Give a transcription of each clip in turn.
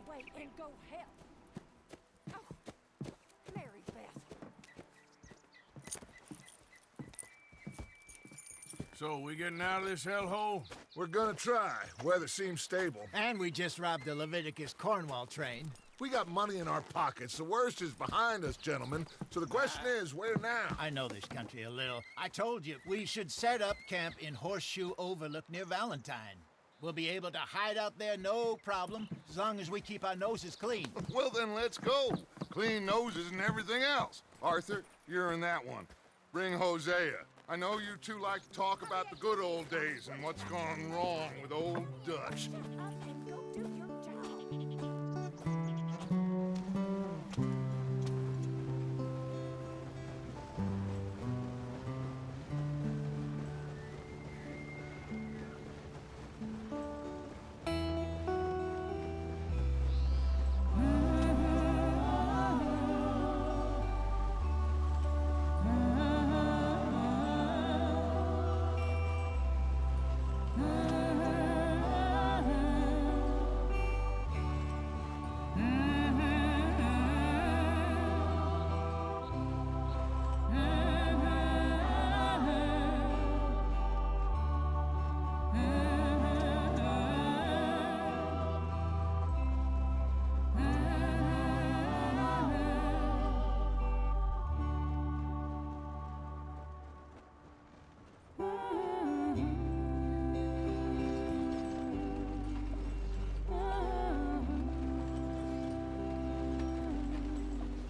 away and go help. Oh, Mary Beth. So, we getting out of this hellhole? We're gonna try. Weather seems stable. And we just robbed the Leviticus Cornwall train. We got money in our pockets. The worst is behind us, gentlemen. So the question is, where now? I know this country a little. I told you, we should set up camp in Horseshoe Overlook near Valentine. We'll be able to hide out there, no problem, as long as we keep our noses clean. Well, then let's go. Clean noses and everything else. Arthur, you're in that one. Bring Hosea. I know you two like to talk about the good old days and what's gone wrong with old Dutch. Shut up and go do your job.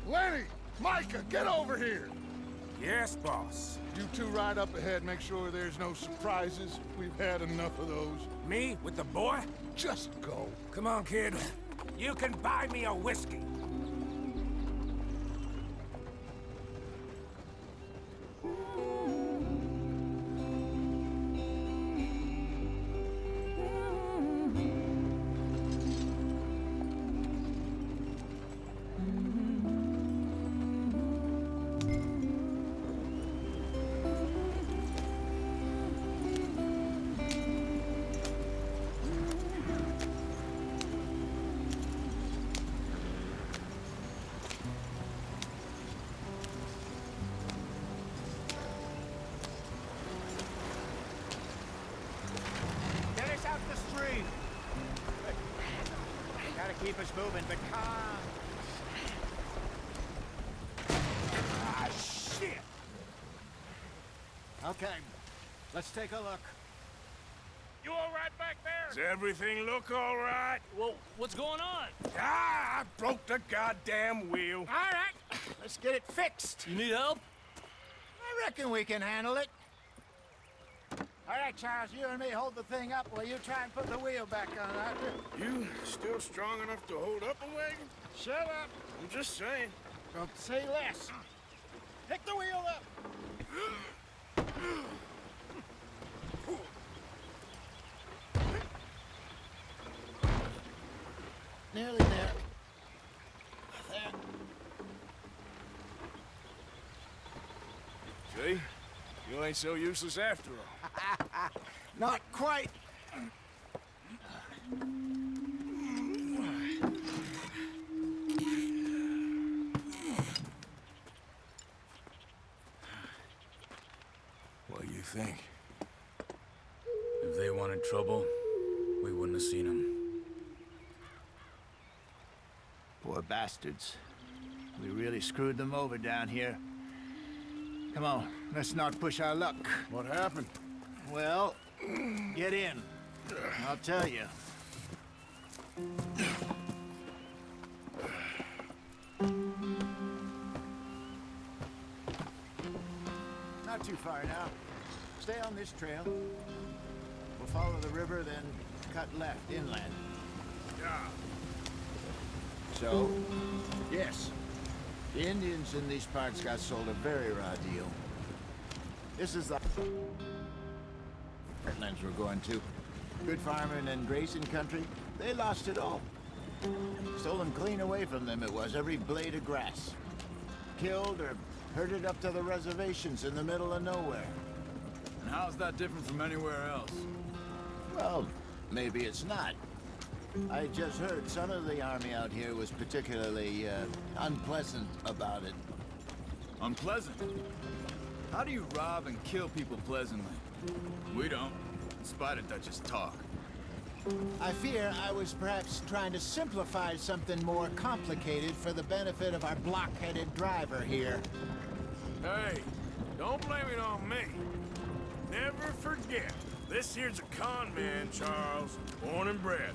Lenny! Micah, get over here! Yes, boss. You two ride up ahead, make sure there's no surprises. We've had enough of those. Me with the boy? Just go. Come on, kid. You can buy me a whiskey. Get us out the street. Gotta keep us moving, but calm. Ah, shit! Okay, let's take a look. You all right back there? Does everything look all right? Well, what's going on? Ah, I broke the goddamn wheel. All right, let's get it fixed. You need help? I reckon we can handle it. All right, Charles, you and me hold the thing up while you try and put the wheel back on, Arthur. You still strong enough to hold up a wagon? Shut up. I'm just saying. Don't say less. Pick the wheel up. Nearly there. There. See? You ain't so useless after all. Not quite. What do you think? If they wanted trouble, we wouldn't have seen them. Poor bastards. We really screwed them over down here. Come on, let's not push our luck. What happened? Well, get in. I'll tell you. Not too far now. Stay on this trail. We'll follow the river, then cut left inland. Yeah. So, yes, the Indians in these parts got sold a very raw deal. This is the heartlands we're going to. Good farming and grazing country, they lost it all. Stolen clean away from them it was, every blade of grass. Killed or herded up to the reservations in the middle of nowhere. And how's that different from anywhere else? Well, maybe it's not. I just heard some of the army out here was particularly unpleasant about it. Unpleasant? How do you rob and kill people pleasantly? We don't, in spite of Dutch's talk. I fear I was perhaps trying to simplify something more complicated for the benefit of our block-headed driver here. Hey, don't blame it on me. Never forget, this here's a con man, Charles, born and bred.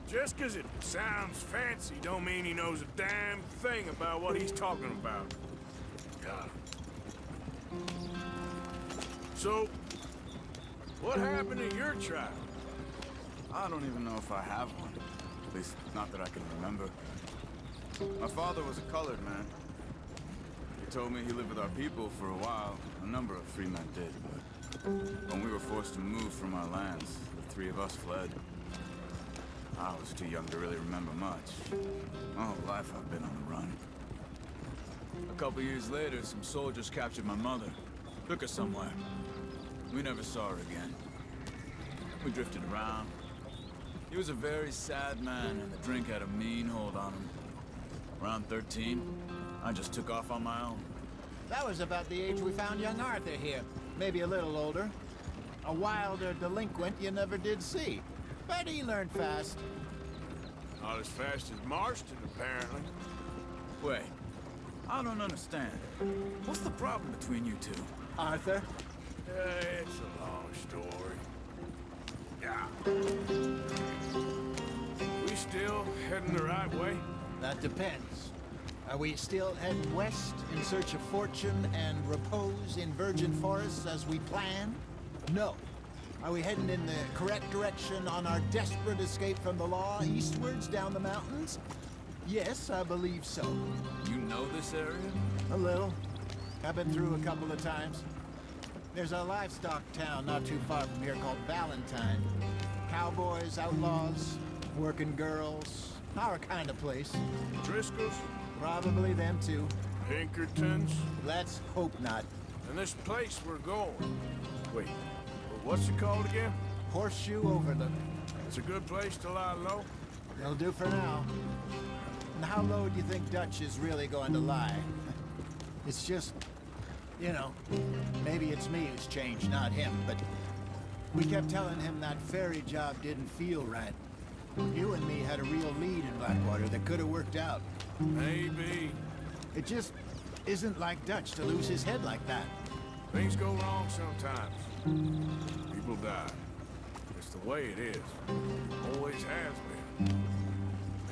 Just 'cause it sounds fancy don't mean he knows a damn thing about what he's talking about. God. So, what happened to your tribe? I don't even know if I have one. At least, not that I can remember. My father was a colored man. He told me he lived with our people for a while. A number of free men did, but when we were forced to move from our lands, the three of us fled. I was too young to really remember much. My whole life I've been on the run. A couple years later, some soldiers captured my mother. Took her somewhere. We never saw her again. We drifted around. He was a very sad man, and the drink had a mean hold on him. Around 13, I just took off on my own. That was about the age we found young Arthur here. Maybe a little older. A wilder delinquent you never did see. But he learned fast. Not as fast as Marston, apparently. Wait, I don't understand. What's the problem between you two? Arthur? It's a long story. Yeah. We still heading the right way? That depends. Are we still heading west in search of fortune and repose in virgin forests as we planned? No. Are we heading in the correct direction on our desperate escape from the law eastwards down the mountains? Yes, I believe so. You know this area? A little. I've been through a couple of times. There's a livestock town not too far from here called Valentine. Cowboys, outlaws, working girls, our kind of place. Driscoll's? Probably them too. Pinkertons? Let's hope not. And this place we're going. Wait, what's it called again? Horseshoe Overlook. It's a good place to lie low? They'll do for now. And how low do you think Dutch is really going to lie? It's just, you know, maybe it's me who's changed, not him, but we kept telling him that ferry job didn't feel right. You and me had a real lead in BlackWater that could have worked out. Maybe. It just isn't like Dutch to lose his head like that. Things go wrong sometimes. People die. It's the way it is. Always has been.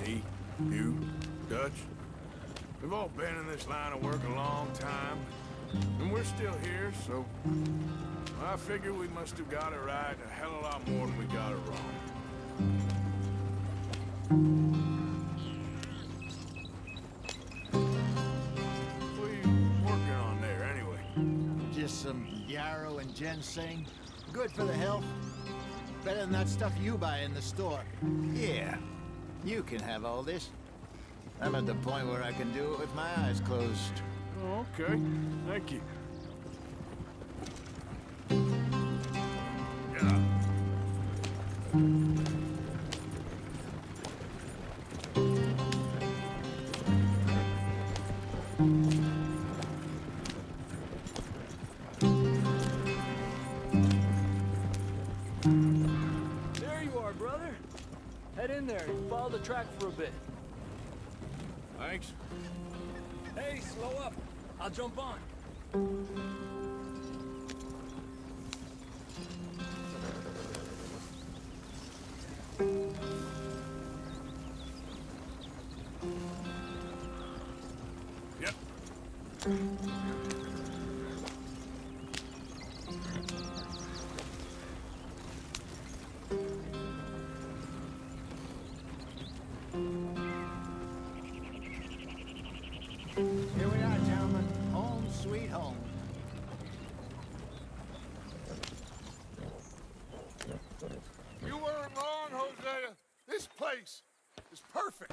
Me, you, Dutch. We've all been in this line of work a long time. And we're still here, so I figure we must have got it right a hell of a lot more than we got it wrong. What are you working on there, anyway? Just some yarrow and ginseng. Good for the health. Better than that stuff you buy in the store. Yeah, you can have all this. I'm at the point where I can do it with my eyes closed. Oh, okay. Thank you. Yeah. There you are, brother. Head in there and follow the track for a bit. Thanks. Hey, slow up. I'll jump on. Yep. Here we are, gentlemen. Home sweet home. You weren't wrong, Hosea. This place is perfect.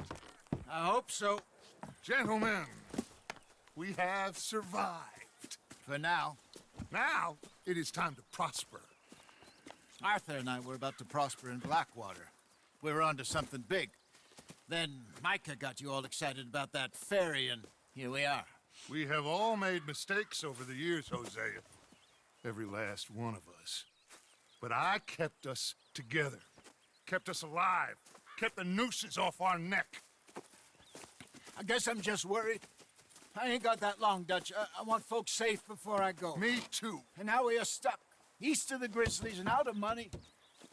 I hope so. Gentlemen, we have survived. For now. Now, it is time to prosper. Arthur and I were about to prosper in BlackWater. we were onto something big. Then Micah got you all excited about that ferry, and here we are. We have all made mistakes over the years, Hosea. Every last one of us. But I kept us together. Kept us alive. Kept the nooses off our neck. I guess I'm just worried. I ain't got that long, Dutch. I want folks safe before I go. Me too. And now we are stuck, east of the Grizzlies and out of money,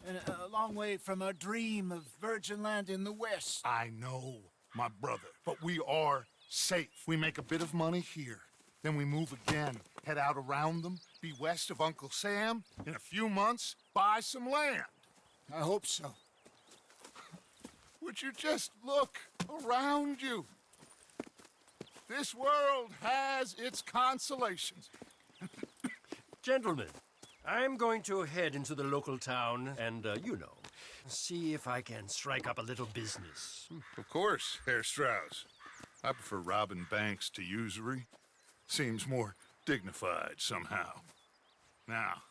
and a long way from our dream of virgin land in the west. I know, my brother, but we are safe. We make a bit of money here, then we move again, head out around them, be west of Uncle Sam, in a few months, buy some land. I hope so. Would you just look around you? This world has its consolations. Gentlemen, I'm going to head into the local town and, see if I can strike up a little business. Of course, Herr Strauss. I prefer robbing banks to usury. Seems more dignified somehow. Now,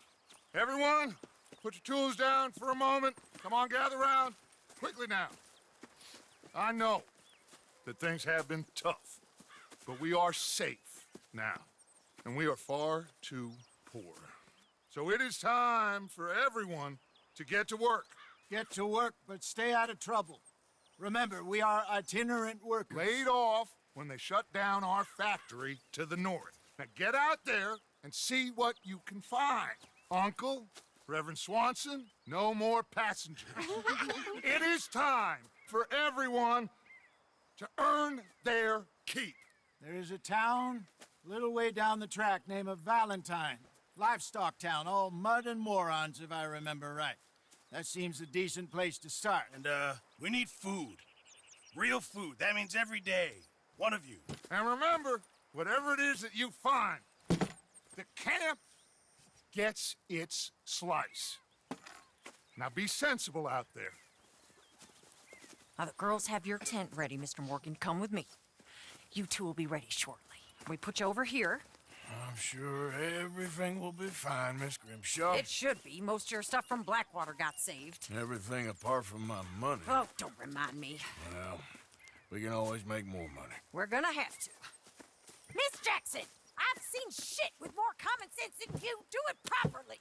everyone, put your tools down for a moment. Come on, gather round. Quickly now. I know that things have been tough, but we are safe now, and we are far too poor. So it is time for everyone to get to work. Get to work, but stay out of trouble. Remember, we are itinerant workers. Laid off when they shut down our factory to the north. Now get out there and see what you can find. Uncle, Reverend Swanson, no more passengers. It is time for everyone to earn their keep. There is a town a little way down the track named Valentine. Livestock town, all mud and morons, if I remember right. That seems a decent place to start. And, we need food. Real food. That means every day. One of you. And remember, whatever it is that you find, the camp gets its slice. Now be sensible out there. Now, the girls have your tent ready, Mr. Morgan. Come with me. You two will be ready shortly. We put you over here. I'm sure everything will be fine, Miss Grimshaw. It should be. Most of your stuff from BlackWater got saved. Everything apart from my money. Oh, don't remind me. Well, we can always make more money. We're gonna have to. Miss Jackson, I've seen shit with more common sense than you. Do it properly.